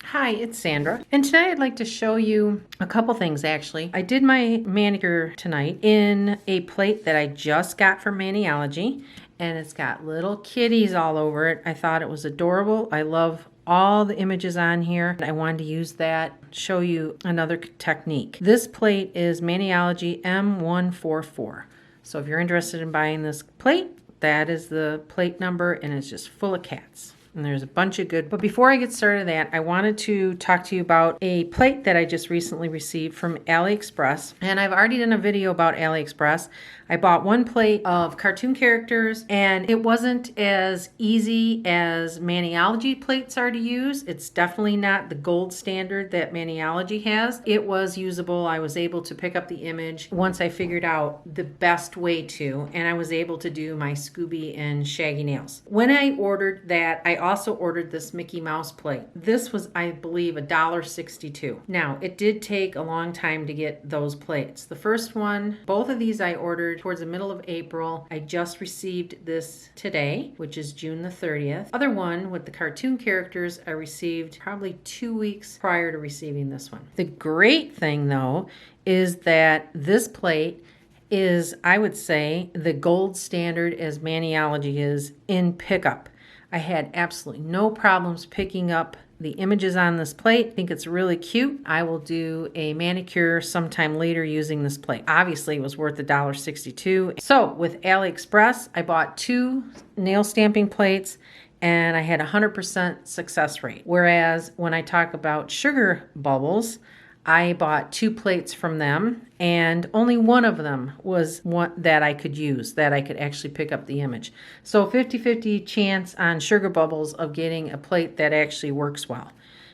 Hi, it's Sandra, and tonight I'd like to show you a couple things actually. I did my manicure tonight in a plate that I just got from Maniology, and it's got little kitties all over it. I thought it was adorable. I love all the images on here. I wanted to use that, show you another technique. This plate is Maniology M144. So if you're interested in buying this plate, that is the plate number, and it's just full of cats. And there's a bunch of good. But before I get started that, I wanted to talk to you about a plate that I just recently received from AliExpress. And I've already done a video about AliExpress. I bought one plate of cartoon characters, and it wasn't as easy as Maniology plates are to use. It's definitely not the gold standard that Maniology has. It was usable. I was able to pick up the image once I figured out the best way to, and I was able to do my Scooby and Shaggy nails. When I ordered that, I also ordered this Mickey Mouse plate. This was, I believe, $1.62. Now, it did take a long time to get those plates. The first one, both of these I ordered towards the middle of April. I just received this today, which is June the 30th. Other one with the cartoon characters I received probably 2 weeks prior to receiving this one. The great thing though is that this plate is, I would say, the gold standard as Maniology is in pickup. I had absolutely no problems picking up the images on this plate. I think it's really cute. I will do a manicure sometime later using this plate. Obviously, it was worth $1.62. So with AliExpress, I bought 2 nail stamping plates, and I had 100% success rate. Whereas when I talk about sugar bubbles, I bought 2 plates from them, and only one of them was one that I could use, that I could actually pick up the image. So 50-50 chance on sugar bubbles of getting a plate that actually works well.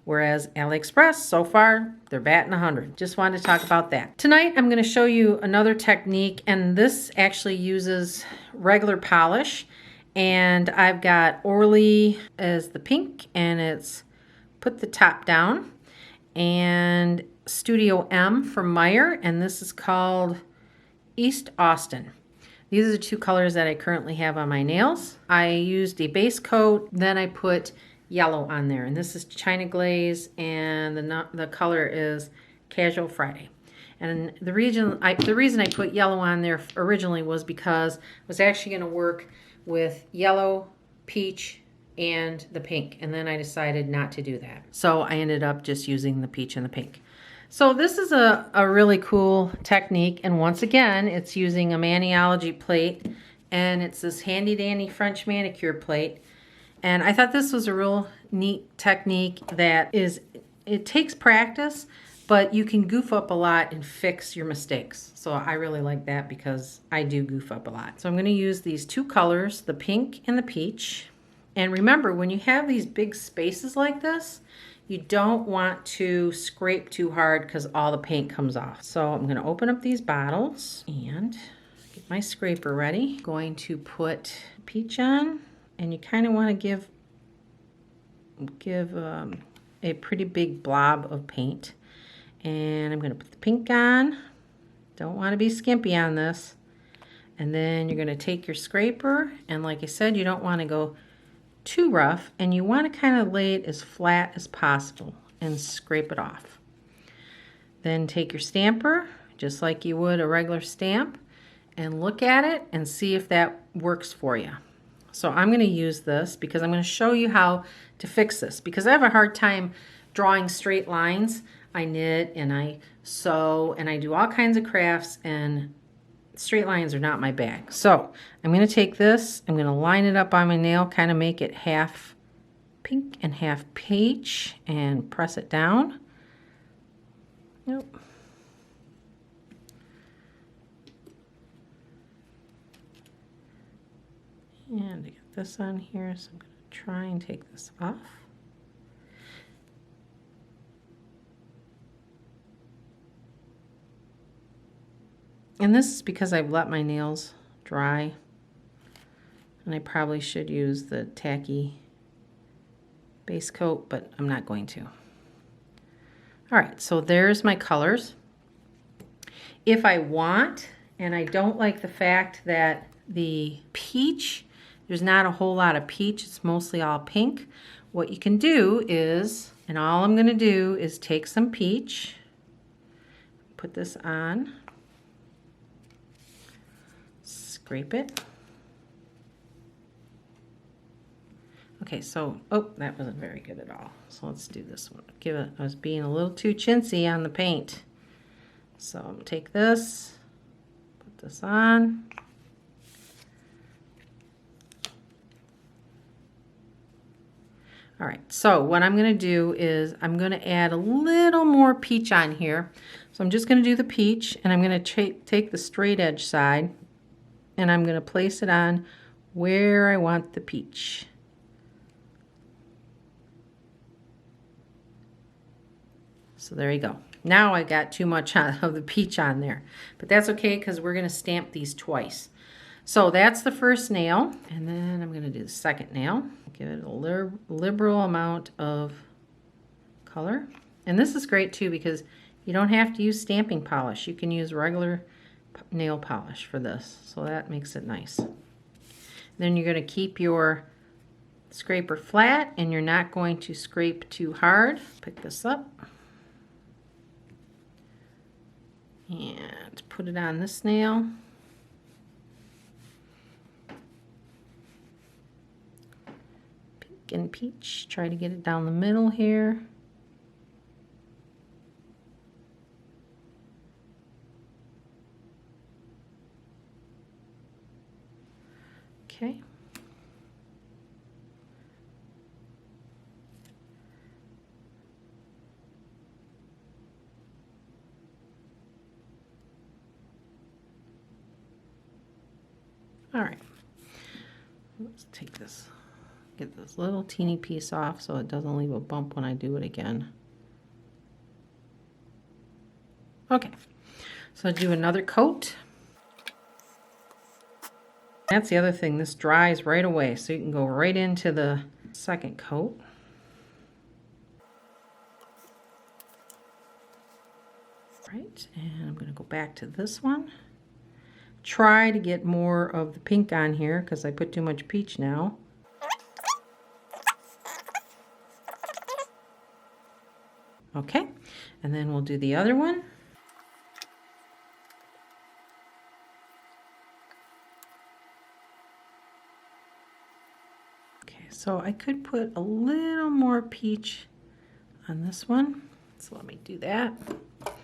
Whereas AliExpress, so far, they're batting 100. Just wanted to talk about that. Tonight, I'm going to show you another technique, and this actually uses regular polish. And I've got Orly as the pink, and it's put the top down. And Studio M from Meyer, and this is called East Austin. These are the 2 colors that I currently have on my nails. I used a base coat, then I put yellow on there, and this is China Glaze, and the color is Casual Friday. And the reason I put yellow on there originally was because I was actually going to work with yellow, peach, and the pink, and then I decided not to do that. So I ended up just using the peach and the pink. So this is a really cool technique, and once again, it's using a Maniology plate, and it's this handy dandy French manicure plate. And I thought this was a real neat technique that it takes practice, but you can goof up a lot and fix your mistakes. So I really like that because I do goof up a lot. So I'm going to use these 2 colors, the pink and the peach. And remember, when you have these big spaces like this, you don't want to scrape too hard because all the paint comes off. So I'm going to open up these bottles and get my scraper ready. I'm going to put peach on, and you kind of want to give a pretty big blob of paint. And I'm going to put the pink on. Don't want to be skimpy on this. And then you're going to take your scraper, and like I said, you don't want to go too rough, and you want to kind of lay it as flat as possible and scrape it off. Then take your stamper, just like you would a regular stamp, and look at it and see if that works for you. So I'm going to use this because I'm going to show you how to fix this, because I have a hard time drawing straight lines. I knit and I sew and I do all kinds of crafts, and straight lines are not my bag. So I'm going to take this, I'm going to line it up on my nail, kind of make it half pink and half peach, and press it down. Nope. And I got this on here, so I'm going to try and take this off. And this is because I've let my nails dry, and I probably should use the tacky base coat, but I'm not going to. All right, so there's my colors. If I want, and I don't like the fact that the peach, there's not a whole lot of peach, it's mostly all pink. what you can do is, and all I'm going to do is take some peach, put this on, scrape it. Okay, so, oh, that wasn't very good at all. So let's do this one. I was being a little too chintzy on the paint. So I'm gonna take this, put this on. All right, so what I'm gonna do is I'm gonna add a little more peach on here. So I'm just gonna do the peach, and I'm gonna take the straight edge side, and I'm gonna place it on where I want the peach. So there you go. Now I got too much of the peach on there, but that's okay because we're going to stamp these twice. So that's the first nail, and then I'm going to do the second nail. Give it a liberal amount of color. And this is great too because you don't have to use stamping polish. You can use regular nail polish for this, so that makes it nice. Then you're going to keep your scraper flat, and you're not going to scrape too hard. Pick this up and put it on this nail. Pink and peach. Try to get it down the middle here. Okay. All right, let's take this, get this little teeny piece off so it doesn't leave a bump when I do it again. Okay, so I'll do another coat. That's the other thing, this dries right away, so you can go right into the second coat. Right, and I'm going to go back to this one. Try to get more of the pink on here because I put too much peach now. Okay, and then we'll do the other one. Okay, so I could put a little more peach on this one. So let me do that.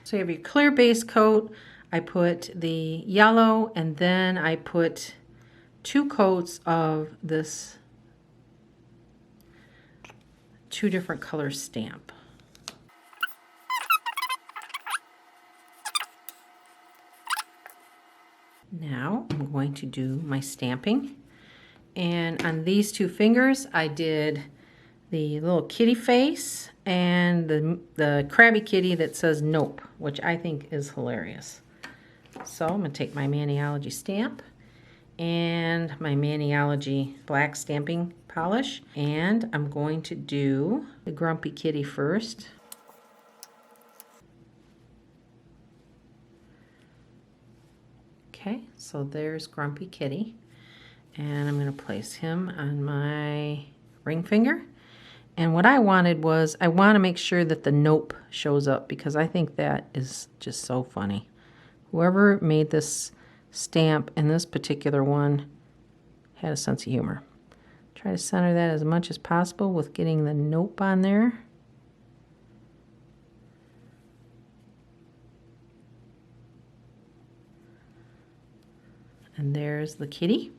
So you have your clear base coat. I put the yellow, and then I put 2 coats of this 2 different color stamp. Now I'm going to do my stamping, and on these 2 fingers I did the little kitty face and the Krabby Kitty that says nope, which I think is hilarious. So I'm going to take my Maniology stamp and my Maniology black stamping polish, and I'm going to do the Grumpy Kitty first. Okay, so there's Grumpy Kitty, and I'm going to place him on my ring finger. And what I wanted was, I want to make sure that the nope shows up because I think that is just so funny. Whoever made this stamp and this particular one had a sense of humor. Try to center that as much as possible with getting the nope on there. And there's the kitty.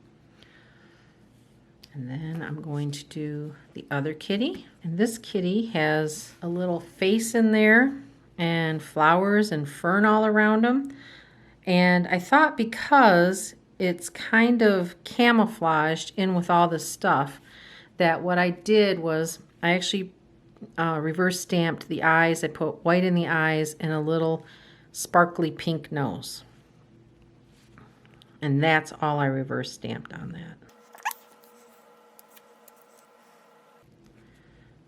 And then I'm going to do the other kitty. And this kitty has a little face in there and flowers and fern all around them. And I thought because it's kind of camouflaged in with all this stuff, that what I did was I actually reverse stamped the eyes. I put white in the eyes and a little sparkly pink nose. And that's all I reverse stamped on that.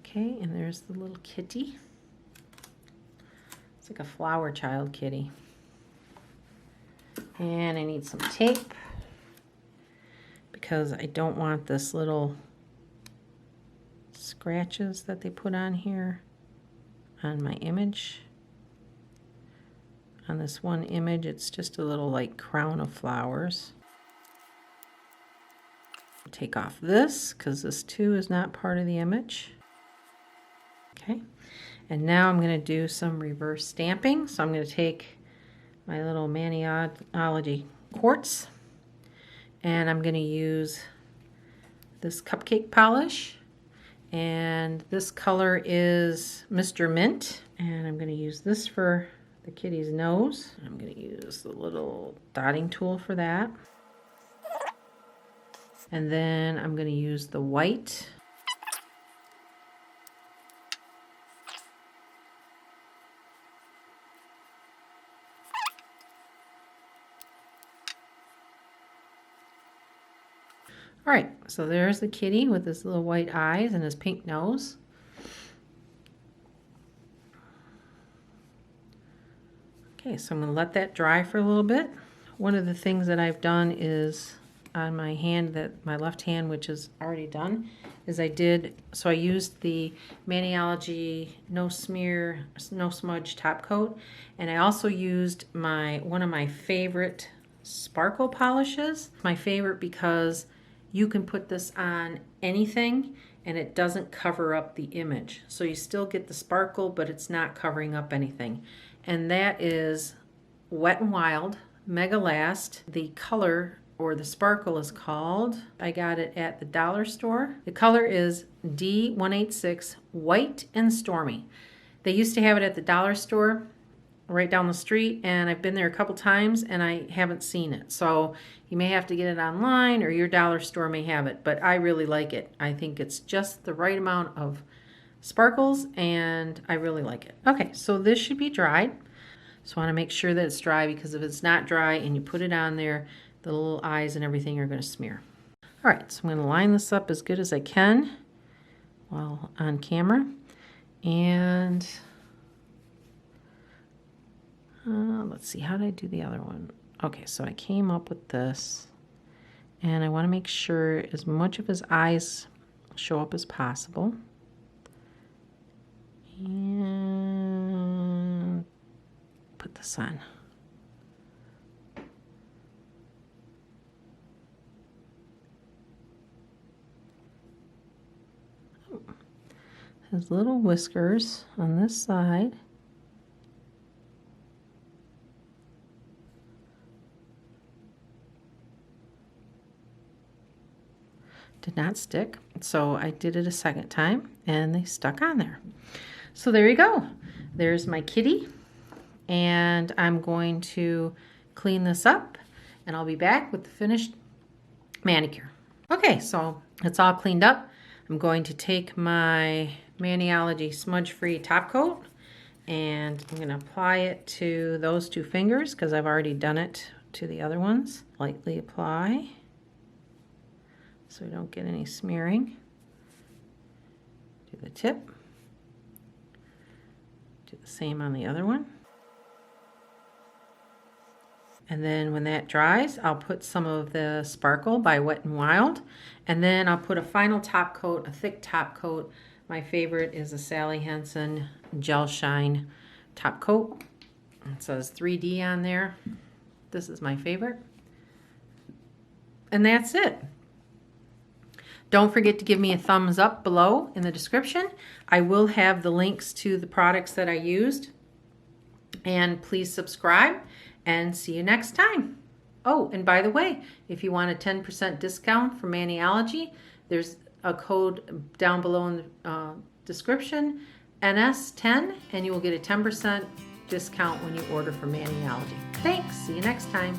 Okay, and there's the little kitty. It's like a flower child kitty. And I need some tape because I don't want this little scratches that they put on here on my image. On this one image, it's just a little like crown of flowers. Take off this because this too is not part of the image. Okay, and now I'm going to do some reverse stamping. So I'm going to take my little Maniology quartz and I'm going to use this Cupcake Polish, and this color is Mr. Mint, and I'm going to use this for the kitty's nose. I'm going to use the little dotting tool for that. And then I'm going to use the white. All right, so there's the kitty with his little white eyes and his pink nose. Okay, so I'm going to let that dry for a little bit. One of the things that I've done is on my hand, that my left hand, which is already done, is I used the Maniology No Smear, No Smudge top coat, and I also used one of my favorite sparkle polishes. My favorite because you can put this on anything and it doesn't cover up the image. So you still get the sparkle, but it's not covering up anything. And that is Wet n Wild Mega Last. The color or the sparkle is called, I got it at the dollar store. The color is D186 White and Stormy. They used to have it at the dollar store right down the street, and I've been there a couple times and I haven't seen it. So you may have to get it online or your dollar store may have it, but I really like it. I think it's just the right amount of sparkles and I really like it. Okay, so this should be dried. So I want to make sure that it's dry, because if it's not dry and you put it on there, the little eyes and everything are going to smear. All right, so I'm going to line this up as good as I can while on camera. And let's see, how did I do the other one? Okay, so I came up with this, and I want to make sure as much of his eyes show up as possible. And put this on. His little whiskers on this side. Did not stick, so I did it a second time and they stuck on there. So there you go. There's my kitty, and I'm going to clean this up and I'll be back with the finished manicure. Okay, so it's all cleaned up. I'm going to take my Maniology Smudge Free top coat and I'm going to apply it to those two fingers because I've already done it to the other ones. Lightly apply so we don't get any smearing. Do the tip. Do the same on the other one. And then when that dries, I'll put some of the Sparkle by Wet n Wild, and then I'll put a final top coat, a thick top coat. My favorite is a Sally Hansen Gel Shine top coat. It says 3D on there. This is my favorite. And that's it. Don't forget to give me a thumbs up below in the description. I will have the links to the products that I used. And please subscribe and see you next time. Oh, and by the way, if you want a 10% discount for Maniology, there's a code down below in the description, NS10, and you will get a 10% discount when you order from Maniology. Thanks. See you next time.